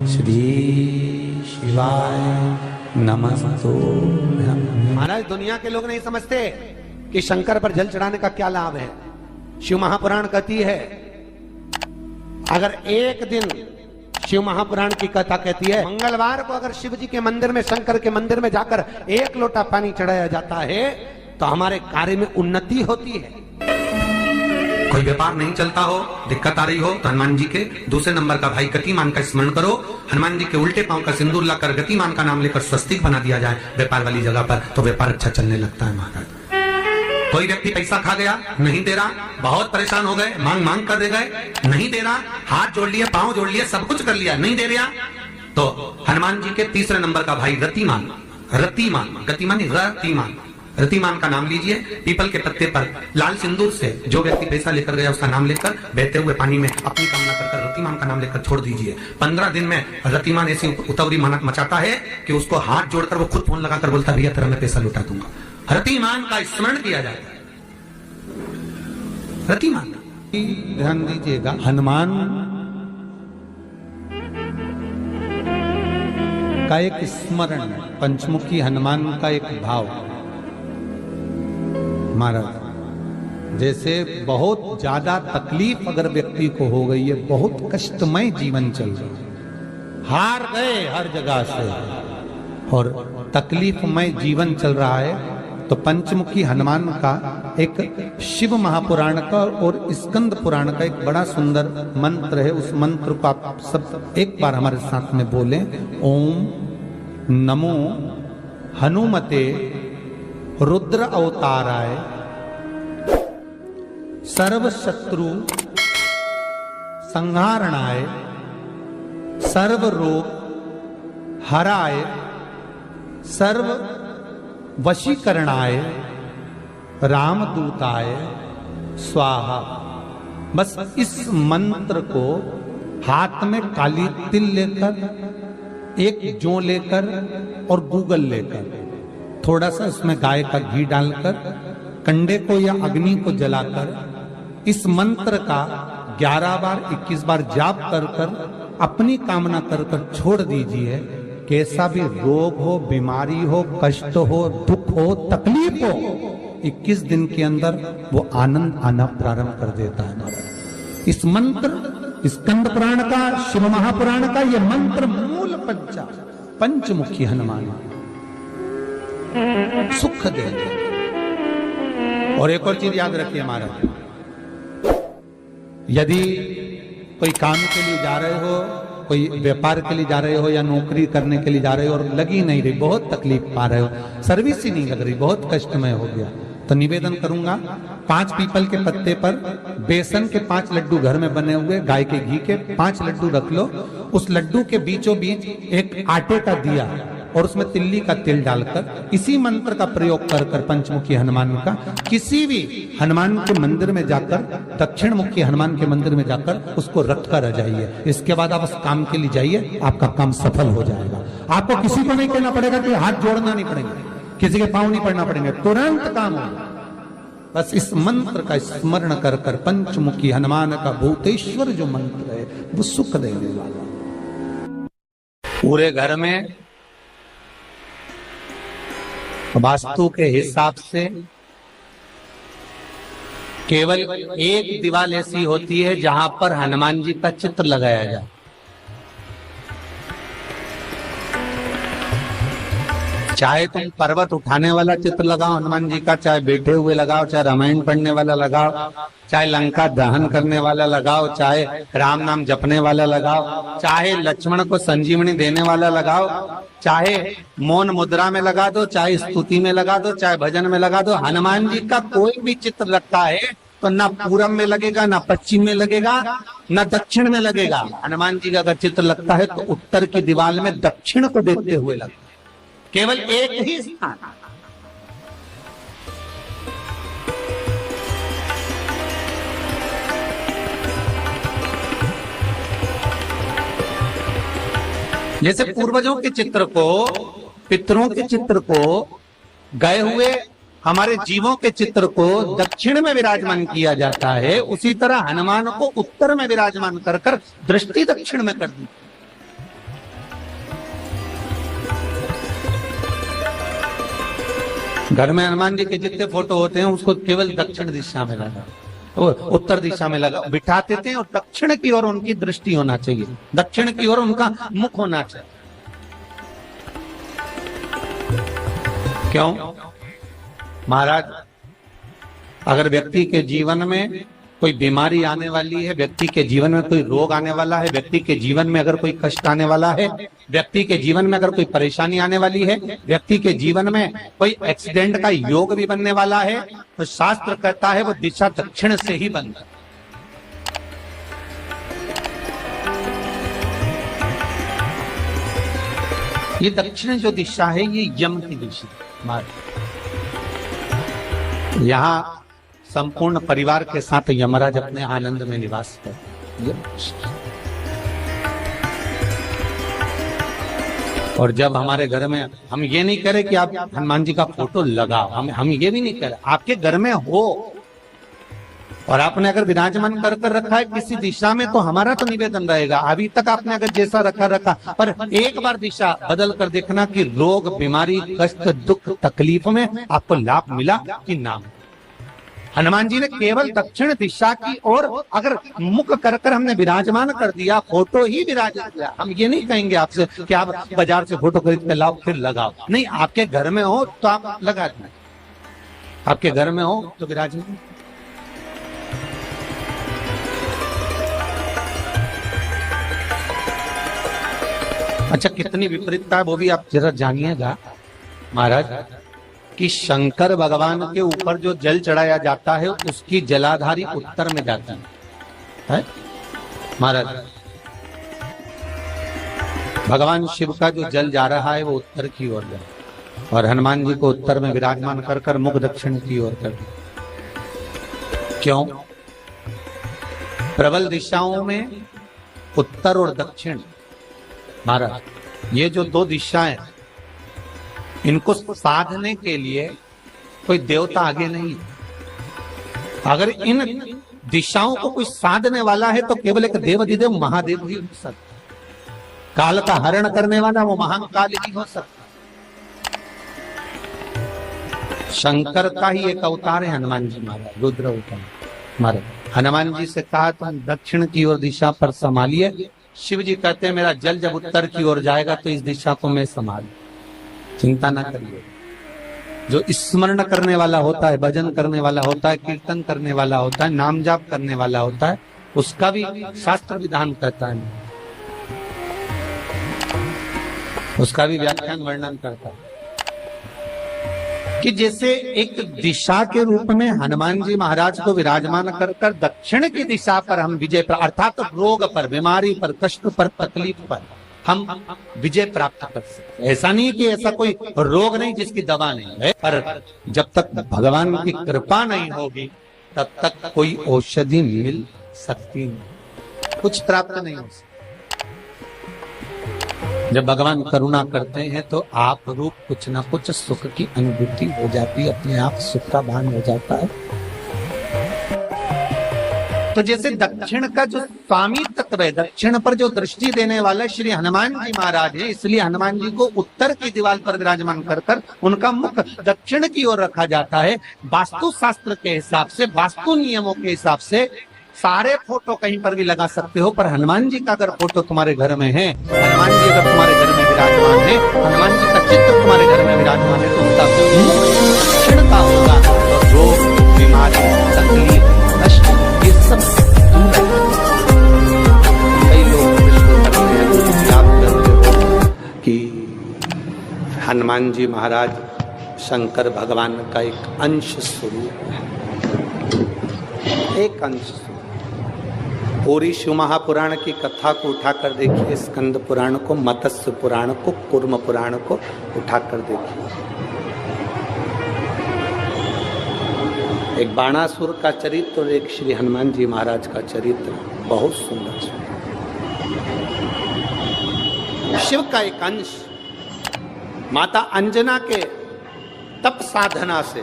श्री शिवाय नमस्तु। महाराज, दुनिया के लोग नहीं समझते कि शंकर पर जल चढ़ाने का क्या लाभ है। शिव महापुराण कहती है, अगर एक दिन शिव महापुराण की कथा कहती है, मंगलवार को अगर शिव जी के मंदिर में, शंकर के मंदिर में जाकर एक लोटा पानी चढ़ाया जाता है तो हमारे कार्य में उन्नति होती है। कोई व्यापार नहीं चलता हो, दिक्कत आ रही हो, तो हनुमान जी के दूसरे नंबर का भाई गतिमान का स्मरण करो। हनुमान जी के उल्टे पांव का सिंदूर लाकर गतिमान का नाम लेकर स्वस्तिक बना दिया जाए व्यापार वाली जगह पर, तो व्यापार अच्छा चलने लगता है महाराज। कोई व्यक्ति पैसा खा गया, नहीं दे रहा, बहुत परेशान हो गए, मांग मांग कर दे गए, नहीं दे रहा, हाथ जोड़ लिए, पांव जोड़ लिए, सब कुछ कर लिया, नहीं दे रहा, तो हनुमान जी के तीसरे नंबर का भाई रतिमान, रतिमान, गतिमान रतिमान, रतिमान का नाम लीजिए। पीपल के पत्ते पर लाल सिंदूर से जो व्यक्ति पैसा लेकर गया उसका नाम लेकर बहते हुए पानी में अपनी कामना कर रतिमान का नाम लेकर छोड़ दीजिए। 15 दिन में रतिमान ऐसी उतावली मचाता है कि उसको हाथ जोड़कर वो खुद फोन लगाकर बोलता है, भैया तेरा मैं पैसा लौटा दूंगा। रतिमान का स्मरण किया जाता है। रतिमान, ध्यान दीजिएगा, हनुमान का एक स्मरण, पंचमुखी हनुमान का एक भाव। महाराज, जैसे बहुत ज्यादा तकलीफ अगर व्यक्ति को हो गई है, बहुत कष्टमय जीवन चल रहा है, हार गए हर जगह से और तकलीफमय जीवन चल रहा है, तो पंचमुखी हनुमान का एक शिव महापुराण का और स्कंद पुराण का एक बड़ा सुंदर मंत्र है। उस मंत्र को आप सब एक बार हमारे साथ में बोलें। ओम नमो हनुमते रुद्र अवताराय सर्व शत्रु संहारणाय सर्व रोग हराय सर्व वशीकरणाय रामदूताय स्वाहा। बस इस मंत्र को हाथ में काली तिल लेकर, एक जौ लेकर और गूगल लेकर, थोड़ा सा उसमें गाय का घी डालकर, कंडे को या अग्नि को जलाकर इस मंत्र का 11 बार 21 बार जाप कर कर अपनी कामना कर कर छोड़ दीजिए। कैसा भी रोग हो, बीमारी हो, कष्ट हो, दुख हो, तकलीफ हो, 21 दिन के अंदर वो आनंद आना प्रारंभ कर देता है। इस मंत्र, स्कंद पुराण का, शिव महापुराण का ये मंत्र मूल पंचमुखी हनुमान सुख दे। और एक और चीज याद रखिए महाराज, यदि कोई काम के लिए जा रहे हो, कोई व्यापार के लिए जा रहे हो या नौकरी करने के लिए जा रहे हो और लगी नहीं रही, बहुत तकलीफ पा रहे हो, सर्विस ही नहीं लग रही, बहुत कष्टमय हो गया, तो निवेदन करूंगा 5 पीपल के पत्ते पर बेसन के 5 लड्डू घर में बने हुए, गाय के घी के 5 लड्डू रख लो। उस लड्डू के बीचों बीच एक आटे का दिया और उसमें तिल्ली का तिल डालकर इसी मंत्र का प्रयोग कर कर पंचमुखी हनुमान का किसी भी हनुमान के मंदिर में जाकर, दक्षिण मुखी हनुमान के मंदिर में जाकर उसको रख कर आ जाइए। इसके बाद आप उस काम के लिए जाइए, आपका काम सफल हो जाएगा। आपको किसी को नहीं कहना पड़ेगा कि हाथ जोड़ना नहीं पड़ेगा, किसी के पांव नहीं पड़ना पड़ेंगे, तुरंत काम होगा। बस इस मंत्र का स्मरण कर कर पंचमुखी हनुमान का भूतेश्वर जो मंत्र है वो सुख देने वाला। पूरे घर में वास्तु के हिसाब से केवल एक दीवार ऐसी होती है जहां पर हनुमान जी का चित्र लगाया जाए। चाहे तुम पर्वत उठाने वाला चित्र लगाओ हनुमान जी का, चाहे बैठे हुए लगाओ, चाहे रामायण पढ़ने वाला लगाओ, चाहे लंका दहन करने वाला लगाओ, चाहे राम नाम जपने वाला लगाओ, चाहे लक्ष्मण को संजीवनी देने वाला लगाओ, चाहे मौन मुद्रा में लगा दो, चाहे स्तुति में लगा दो, चाहे भजन में लगा दो। हनुमान जी का कोई भी चित्र लगता है तो ना पूरब में लगेगा, ना पश्चिम में लगेगा, ना दक्षिण में लगेगा। हनुमान जी का अगर चित्र लगता है तो उत्तर की दीवार में दक्षिण को देखते हुए लगता है, केवल एक ही स्थान। जैसे पूर्वजों के चित्र को, पितरों के चित्र को, गए हुए हमारे जीवों के चित्र को दक्षिण में विराजमान किया जाता है, उसी तरह हनुमान को उत्तर में विराजमान कर कर दृष्टि दक्षिण में कर दी। घर में हनुमान जी के जितने फोटो होते हैं उसको केवल दक्षिण दिशा में लगा, उत्तर दिशा में लगा बिठाते थे, और दक्षिण की ओर उनकी दृष्टि होना चाहिए, दक्षिण की ओर उनका मुख होना चाहिए। क्यों? महाराज, अगर व्यक्ति के जीवन में कोई बीमारी आने वाली है, व्यक्ति के जीवन में कोई रोग आने वाला है, व्यक्ति के जीवन में अगर कोई कष्ट आने वाला है, व्यक्ति के जीवन में अगर कोई परेशानी आने वाली है, व्यक्ति के जीवन में कोई एक्सीडेंट का योग भी बनने वाला है, तो शास्त्र कहता है वो दिशा दक्षिण से ही बनता है। ये दक्षिण जो दिशा है ये यम की दिशा। यहाँ संपूर्ण परिवार के साथ यमराज अपने आनंद में निवास करते। और जब हमारे घर में, हम ये नहीं कह रहे कि आप हनुमान जी का फोटो लगाओ, हम ये भी नहीं कह रहे, आपके घर में हो और आपने अगर विराजमान कर रखा है किसी दिशा में, तो हमारा तो निवेदन रहेगा, अभी तक आपने अगर जैसा रखा, पर एक बार दिशा बदल कर देखना कि रोग, बीमारी, कष्ट, दुख, तकलीफ में आपको लाभ मिला कि ना। हनुमान जी ने केवल दक्षिण दिशा की ओर अगर मुख कर हमने विराजमान कर दिया, फोटो ही विराजित किया। हम ये नहीं कहेंगे आपसे कि आप बाजार से फोटो खरीद के लाओ फिर लगाओ, नहीं, आपके घर में हो तो आप लगा दें, आपके घर में हो तो विराजमान। अच्छा, कितनी विपरीतता है वो भी आप जरा जानिएगा महाराज, कि शंकर भगवान के ऊपर जो जल चढ़ाया जाता है उसकी जलाधारी उत्तर में जाती है महाराज। भगवान शिव का जो जल जा रहा है वो उत्तर की ओर जा, और हनुमान जी को उत्तर में विराजमान कर मुख दक्षिण की ओर कर। क्यों? प्रबल दिशाओं में उत्तर और दक्षिण महाराज, ये जो दो दिशाएं, इनको साधने के लिए कोई देवता आगे नहीं। अगर इन दिशाओं को कोई साधने वाला है तो केवल एक देवाधिदेव महादेव ही हो सकता। काल का हरण करने वाला वो महाकाल ही हो सकता। शंकर का ही एक अवतार है हनुमान जी महाराज, रुद्र अवतार महाराज। हनुमान जी से कहा तुम दक्षिण की ओर दिशा पर संभालिए, शिव जी कहते हैं मेरा जल जब उत्तर की ओर जाएगा तो इस दिशा को मैं संभाल, चिंता ना करिए। जो स्मरण करने वाला होता है, भजन करने वाला होता है, कीर्तन करने वाला होता है, नाम जाप करने वाला होता है, उसका भी शास्त्र विधान कहता है, उसका भी व्याख्यान वर्णन करता है कि जैसे एक दिशा के रूप में हनुमान जी महाराज को विराजमान कर दक्षिण की दिशा पर हम विजय, अर्थात रोग पर, बीमारी पर, कष्ट पर, तकलीफ पर हम विजय प्राप्त कर सकते। ऐसा नहीं कि ऐसा कोई रोग नहीं जिसकी दवा नहीं है, पर जब तक भगवान की कृपा नहीं होगी तब तक कोई औषधि मिल सकती नहीं, कुछ प्राप्त नहीं हो सकता। जब भगवान करुणा करते हैं तो आप रूप कुछ ना कुछ सुख की अनुभूति हो जाती है, अपने आप सुख का भान हो जाता है। तो जैसे दक्षिण का जो स्वामी तत्व है, दक्षिण पर जो दृष्टि देने वाला श्री हनुमान जी महाराज है, इसलिए हनुमान जी को उत्तर की दीवार पर विराजमान कर उनका मुख दक्षिण की ओर रखा जाता है। वास्तु शास्त्र के हिसाब से, वास्तु नियमों के हिसाब से सारे फोटो कहीं पर भी लगा सकते हो, पर हनुमान जी का अगर फोटो तुम्हारे घर में है, हनुमान जी अगर तुम्हारे घर में विराजमान है, हनुमान जी का चित्र तुम्हारे घर में विराजमान है, तो उसका दक्षिण का होगा। तो रोग, बीमारी, तकलीफ, कष्ट, ये सब कई लोग याद करते हो कि हनुमान जी महाराज शंकर भगवान का एक अंश स्वरूप है, एक अंश। पूरी शिव महापुराण की कथा को उठाकर देखिए, स्कंद पुराण को, मत्स्य पुराण को, कूर्म पुराण को उठाकर देखिए। एक बाणासुर का चरित्र और एक श्री हनुमान जी महाराज का चरित्र बहुत सुंदर। शिव का एक अंश माता अंजना के तप साधना से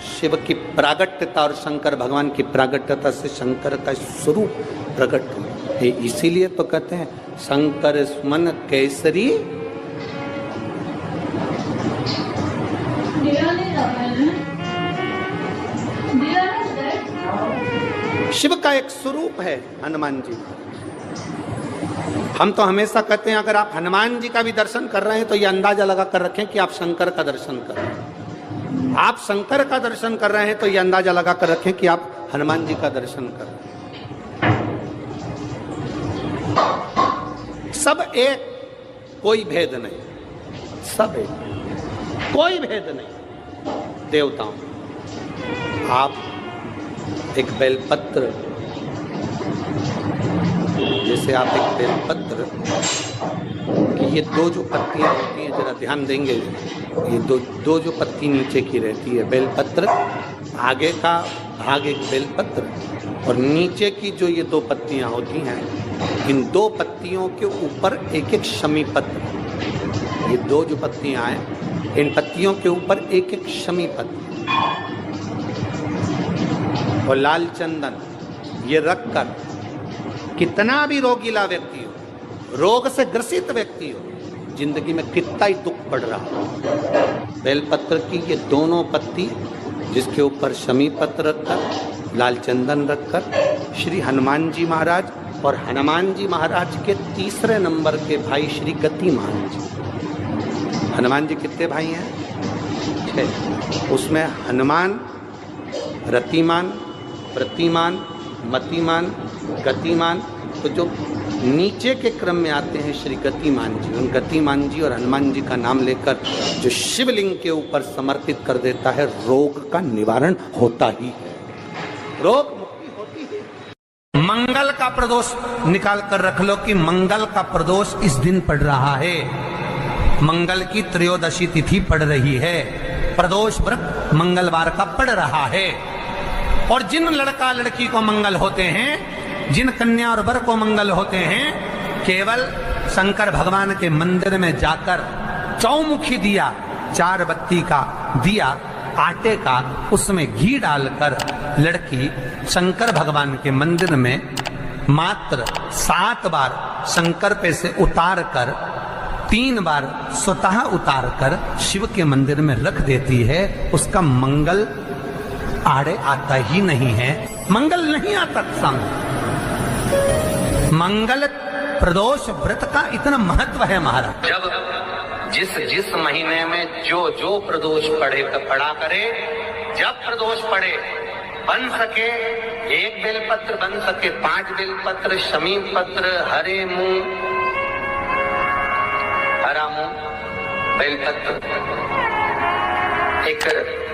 शिव की प्रागट्यता और शंकर भगवान की प्रागट्यता से शंकर का स्वरूप प्रकट हुआ। इसीलिए तो कहते हैं शंकर सुमन केसरी शिव का एक स्वरूप है हनुमान जी। हम तो हमेशा कहते हैं अगर आप हनुमान जी का भी दर्शन कर रहे हैं तो ये अंदाजा लगा कर रखें कि आप शंकर का दर्शन कर रहे हैं। आप शंकर का दर्शन कर रहे हैं तो ये अंदाजा लगा कर रखें कि आप हनुमान जी का दर्शन कर रहे हैं। सब एक, कोई भेद नहीं, सब एक, कोई भेद नहीं। देवताओं, आप एक बेलपत्र, जैसे आप एक बेलपत्र कि ये दो जो पत्तियां होती हैं, जरा ध्यान देंगे, ये दो जो पत्ती नीचे की रहती है बेलपत्र, आगे का भाग एक बेलपत्र और नीचे की जो ये दो पत्तियां होती हैं, इन दो पत्तियों के ऊपर एक एक शमी पत्र। ये दो जो पत्तियां हैं, इन पत्तियों के ऊपर एक एक शमी पत्र और लाल चंदन ये रखकर कितना भी रोगीला व्यक्ति हो, रोग से ग्रसित व्यक्ति हो, जिंदगी में कितना ही दुख पड़ रहा हो, बेलपत्र की ये दोनों पत्ती जिसके ऊपर शमी पत्र रखकर, लाल चंदन रखकर श्री हनुमान जी महाराज और हनुमान जी महाराज के तीसरे नंबर के भाई श्री गतिमान जी। हनुमान जी कितने भाई हैं? 6। उसमें हनुमान, रतिमान, प्रतिमान, मतिमान, गतिमान, तो जो नीचे के क्रम में आते हैं श्री गतिमान जी, उन गतिमान जी और हनुमान जी का नाम लेकर जो शिवलिंग के ऊपर समर्पित कर देता है, रोग का निवारण होता ही है, रोग मुक्ति होती है। मंगल का प्रदोष निकाल कर रख लो कि मंगल का प्रदोष इस दिन पड़ रहा है, मंगल की त्रयोदशी तिथि पड़ रही है, प्रदोष व्रत मंगलवार का पड़ रहा है। और जिन लड़का लड़की को मंगल होते हैं, जिन कन्या और वर को मंगल होते हैं, केवल शंकर भगवान के मंदिर में जाकर चौमुखी दिया, 4 बत्ती का दिया आटे का, उसमें घी डालकर लड़की शंकर भगवान के मंदिर में मात्र 7 बार शंकर पे से उतार कर 3 बार स्वतः उतार कर शिव के मंदिर में रख देती है, उसका मंगल आड़े आता ही नहीं है, मंगल नहीं आता सामने। मंगल प्रदोष व्रत का इतना महत्व है महाराज। जब जिस महीने में जो प्रदोष पड़ा करे, जब प्रदोष पड़े, बन सके 1 बेलपत्र, बन सके 5 बेलपत्र, शमी पत्र, हरे मूंग, हरा मूंग, बेलपत्र, एक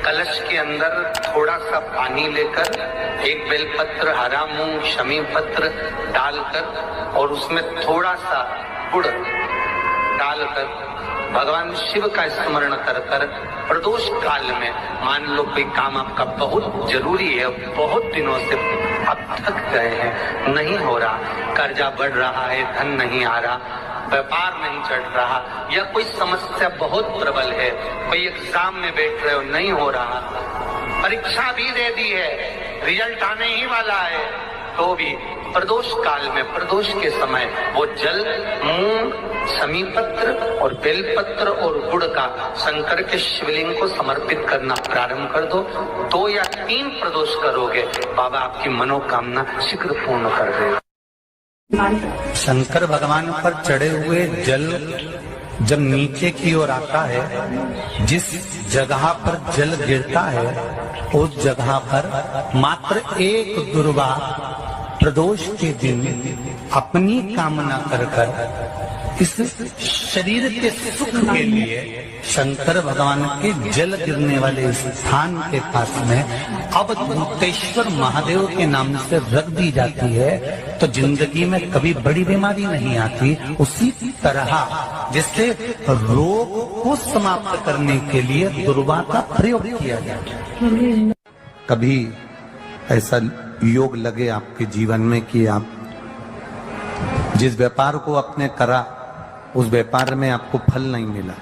कलश के अंदर थोड़ा सा पानी लेकर 1 बेलपत्र, हरा मूंग, शमी पत्र डालकर और उसमें थोड़ा सा गुड़ डालकर भगवान शिव का स्मरण कर कर प्रदोष काल में, मान लो कोई काम आपका बहुत जरूरी है, बहुत दिनों से अब थक गए हैं, नहीं हो रहा, कर्जा बढ़ रहा है, धन नहीं आ रहा, व्यापार नहीं चढ़ रहा, या कोई समस्या बहुत प्रबल है, कोई एग्जाम में बैठ रहे हो नहीं हो रहा, परीक्षा भी दे दी है, रिजल्ट आने ही वाला है, तो भी प्रदोष काल में, प्रदोष के समय वो जल, मूंग, शमी पत्र और बेलपत्र और गुड़ का शंकर के शिवलिंग को समर्पित करना प्रारंभ कर दो। 2 या 3 प्रदोष करोगे, बाबा आपकी मनोकामना शीघ्र पूर्ण कर देगा। शंकर भगवान पर चढ़े हुए जल जब नीचे की ओर आता है, जिस जगह पर जल गिरता है उस जगह पर मात्र एक दुर्वा प्रदोष के दिन अपनी कामना कर इस शरीर के सुख के लिए शंकर भगवान के जल गिरने वाले स्थान के पास में अवधूतेश्वर महादेव के नाम से रख दी जाती है, तो जिंदगी में कभी बड़ी बीमारी नहीं आती। उसी तरह जिससे रोग को समाप्त करने के लिए दुर्वा का प्रयोग किया जाता है। कभी ऐसा योग लगे आपके जीवन में कि आप जिस व्यापार को आपने करा उस व्यापार में आपको फल नहीं मिला,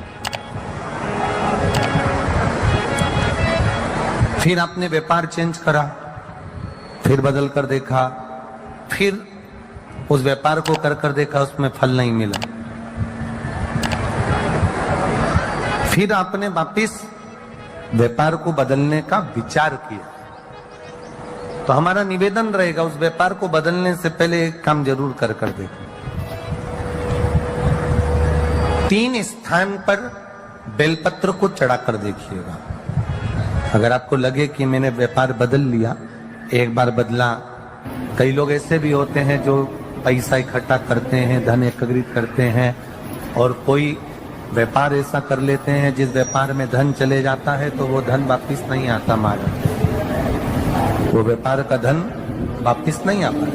फिर आपने व्यापार चेंज करा, फिर बदल कर देखा, फिर उस व्यापार को कर कर देखा, उसमें फल नहीं मिला, फिर आपने वापिस व्यापार को बदलने का विचार किया, तो हमारा निवेदन रहेगा उस व्यापार को बदलने से पहले एक काम जरूर कर देखें। 3 स्थान पर बेलपत्र को चढ़ा कर देखिएगा। अगर आपको लगे कि मैंने व्यापार बदल लिया, एक बार बदला, कई लोग ऐसे भी होते हैं जो पैसा इकट्ठा करते हैं, धन एकत्रित करते हैं और कोई व्यापार ऐसा कर लेते हैं जिस व्यापार में धन चले जाता है तो वो धन वापिस नहीं आता महाराज, वो व्यापार का धन वापिस नहीं आता।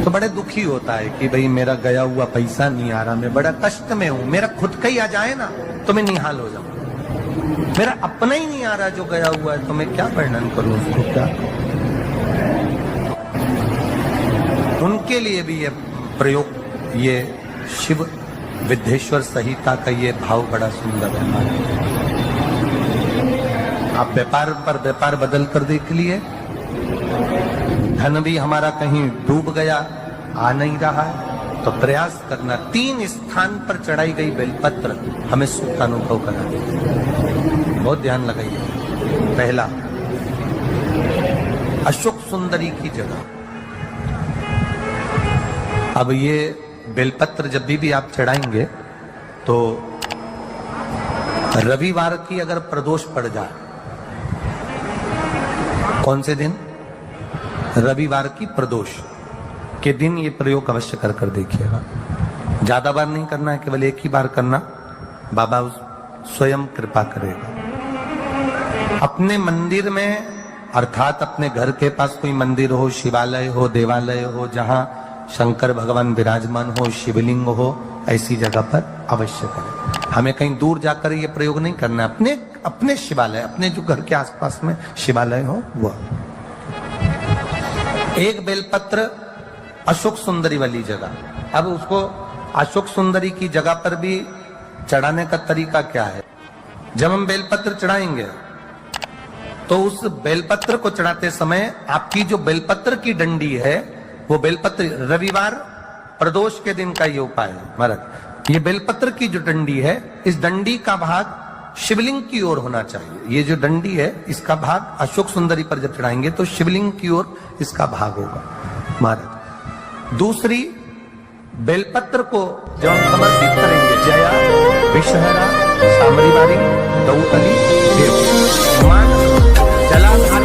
तो बड़े दुखी होता है कि भाई मेरा गया हुआ पैसा नहीं आ रहा, मैं बड़ा कष्ट में हूं, मेरा खुद का ही आ जाए ना तो मैं निहाल हो जाऊं, मेरा अपना ही नहीं आ रहा जो गया हुआ है तो मैं क्या वर्णन करूं उसको, क्या उनके लिए भी ये प्रयोग, ये शिव विद्येश्वर संहिता का ये भाव बड़ा सुंदर है। आप व्यापार पर व्यापार बदल कर देख लिए, धन भी हमारा कहीं डूब गया, आ नहीं रहा है, तो प्रयास करना 3 स्थान पर चढ़ाई गई बेलपत्र हमें सुख का अनुभव करा देगी। बहुत ध्यान लगाइए। पहला, अशोक सुंदरी की जगह। अब ये बेलपत्र जब भी आप चढ़ाएंगे तो रविवार की अगर प्रदोष पड़ जाए, कौन से दिन? रविवार की प्रदोष के दिन ये प्रयोग अवश्य कर देखिएगा। ज्यादा बार नहीं करना है, केवल एक ही बार करना, बाबा स्वयं कृपा करेगा। अपने मंदिर में, अर्थात अपने घर के पास कोई मंदिर हो, शिवालय हो, देवालय हो, जहां शंकर भगवान विराजमान हो, शिवलिंग हो, ऐसी जगह पर अवश्य करें। हमें कहीं दूर जाकर ये प्रयोग नहीं करना, अपने शिवालय, अपने जो घर के आसपास में शिवालय हो वह। एक बेलपत्र अशोक सुंदरी वाली जगह। अब उसको अशोक सुंदरी की जगह पर भी चढ़ाने का तरीका क्या है? जब हम बेलपत्र चढ़ाएंगे तो उस बेलपत्र को चढ़ाते समय आपकी जो बेलपत्र की डंडी है, वो बेलपत्र, रविवार प्रदोष के दिन का ये उपाय है महाराज। ये बेलपत्र की जो डंडी है, इस डंडी का भाग शिवलिंग की ओर होना चाहिए। ये जो डंडी है, इसका भाग अशोक सुंदरी पर जब चढ़ाएंगे तो शिवलिंग की ओर इसका भाग होगा महाराज। दूसरी, बेलपत्र को जब हम समर्पित करेंगे, जया, विषहरा, सामरीवारी, दौतली, मान, जलाधार